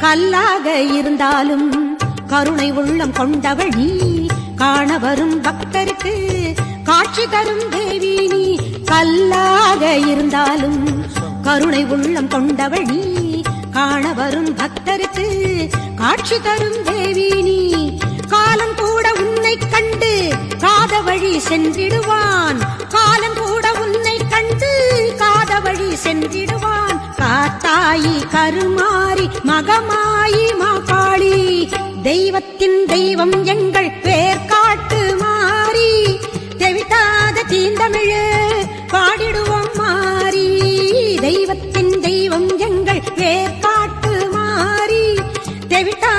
கல்லாக இருந்தாலும் கருணை உள்ளம் கொண்டவள் நீ, காண வரும் பக்தருக்கு காட்சி தரும் தேவி நீ. கல்லாக இருந்தாலும் கருணை உள்ளம் கொண்டவள் நீ, காண வரும் பக்தருக்கு காட்சி தரும் தேவி நீ. காலம் கூட உன்னை கண்டு காத வழி சென்றிடுவான், காலம் கூட உன்னை கண்டு காத வழி சென்றிடுவான். காத்தாயி கருமாரி மகமாயி மாகாளி, தெய்வத்தின் தெய்வம் எங்கள் வேர்காட்டு மாறி. தெவிட்டாத தீந்தமிழு பாடிடுவோம் மாறி, தெய்வத்தின் தெய்வம் எங்கள் வேர்காட்டு மாறி. தெவிட்டா